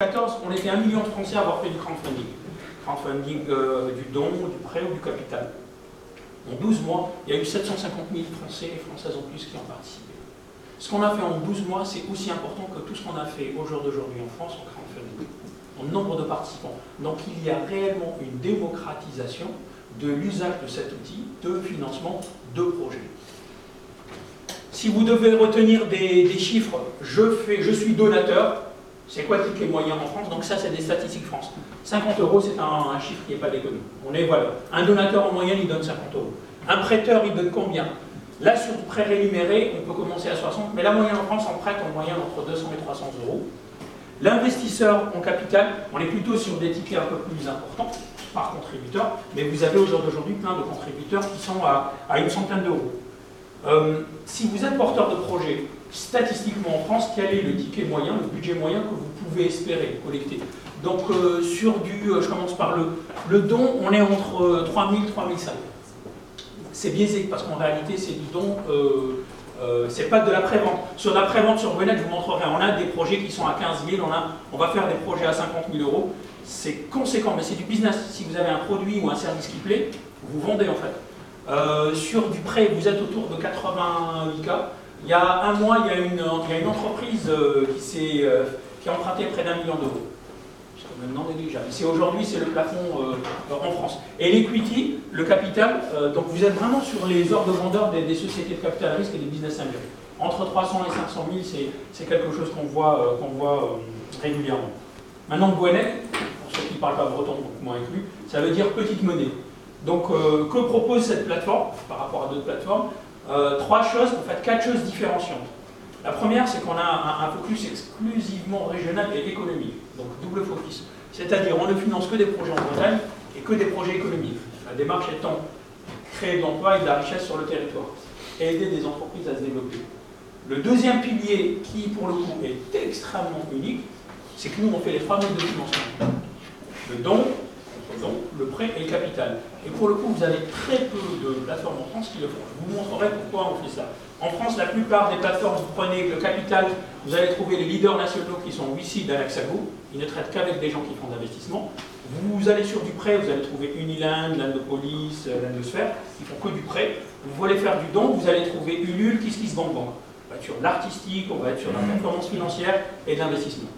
2014, on était 1 million de Français à avoir fait du crowdfunding. Crowdfunding du don, du prêt ou du capital. En 12 mois, il y a eu 750 000 Français et Françaises en plus qui ont participé. Ce qu'on a fait en 12 mois, c'est aussi important que tout ce qu'on a fait au jour d'aujourd'hui en France en crowdfunding, en nombre de participants. Donc il y a réellement une démocratisation de l'usage de cet outil de financement de projets. Si vous devez retenir des chiffres, je suis donateur. C'est quoi le ticket moyen en France? Donc ça, c'est des statistiques France. 50 €, c'est un chiffre qui n'est pas déconné. Voilà. Un donateur en moyenne, il donne 50 €. Un prêteur, il donne combien? Là, sur le prêt rémunéré, on peut commencer à 60, mais la moyenne en France, on prête en moyenne entre 200 et 300 €. L'investisseur en capital, on est plutôt sur des tickets un peu plus importants par contributeur, mais vous avez aujourd'hui plein de contributeurs qui sont à une centaine d'euros. Si vous êtes porteur de projet, statistiquement en France, quel est le ticket moyen, le budget moyen que vous pouvez espérer collecter? Donc sur je commence par le don, on est entre 3 000 et 3 500. C'est biaisé parce qu'en réalité c'est du don, c'est pas de la prévente. Sur la prévente sur Gwenet, je vous montrerai, on a des projets qui sont à 15 000, on va faire des projets à 50 000 €. C'est conséquent, mais c'est du business. Si vous avez un produit ou un service qui plaît, vous vendez en fait. Sur du prêt, vous êtes autour de 88 cas. Il y a un mois, il y a une entreprise qui a emprunté près d'1 million d'euros. C'est même non négligeable. Aujourd'hui, c'est le plafond en France. Et l'equity, le capital, donc vous êtes vraiment sur les ordres de grandeur des sociétés de capital risque et des business angels. Entre 300 et 500 000, c'est quelque chose qu'on voit régulièrement. Maintenant, Gwenet, pour ceux qui ne parlent pas breton, donc moi inclus, ça veut dire petite monnaie. Donc, que propose cette plateforme par rapport à d'autres plateformes? 3 choses, en fait 4 choses différenciantes. La première, c'est qu'on a un focus exclusivement régional et économique, donc double focus. C'est-à-dire, on ne finance que des projets en Bretagne et que des projets économiques. La démarche étant créer de l'emploi et de la richesse sur le territoire et aider des entreprises à se développer. Le deuxième pilier, qui pour le coup est extrêmement unique, c'est que nous, on fait les 3 modes de financement. Le don, le prêt et le capital. Et pour le coup, vous avez très peu de plateformes en France qui le font. Je vous montrerai pourquoi on fait ça. En France, la plupart des plateformes, vous prenez le capital, vous allez trouver les leaders nationaux qui sont WICID, Anaxago. Ils ne traitent qu'avec des gens qui font d'investissement. Vous allez sur du prêt, vous allez trouver Uniland, Landopolis, Landosphère, qui font que du prêt. Vous voulez faire du don, vous allez trouver Ulule, KissKissBankBank. On va être sur l'artistique, on va être sur la performance financière et de l'investissement.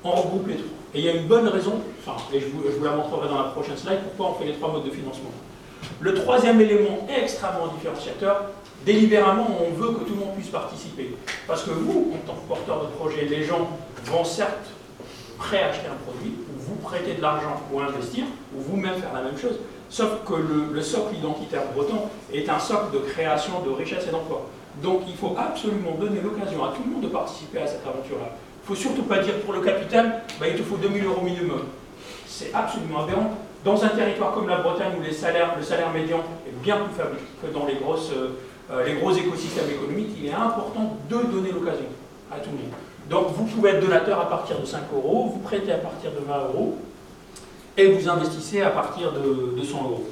On regroupe les trois. Et il y a une bonne raison, et je vous la montrerai dans la prochaine slide, pourquoi on fait les 3 modes de financement. Le troisième élément extrêmement différenciateur, délibérément, on veut que tout le monde puisse participer. Parce que vous, en tant que porteur de projet, les gens vont certes préacheter un produit, ou vous prêter de l'argent ou investir, ou vous-même faire la même chose, sauf que le socle identitaire breton est un socle de création de richesse et d'emploi. Donc il faut absolument donner l'occasion à tout le monde de participer à cette aventure-là. Il ne faut surtout pas dire pour le capital, il te faut 2 000 € minimum. C'est absolument aberrant. Dans un territoire comme la Bretagne où le salaire médian est bien plus faible que dans les gros écosystèmes économiques, il est important de donner l'occasion à tout le monde. Donc vous pouvez être donateur à partir de 5 €, vous prêtez à partir de 20 € et vous investissez à partir de 100 €.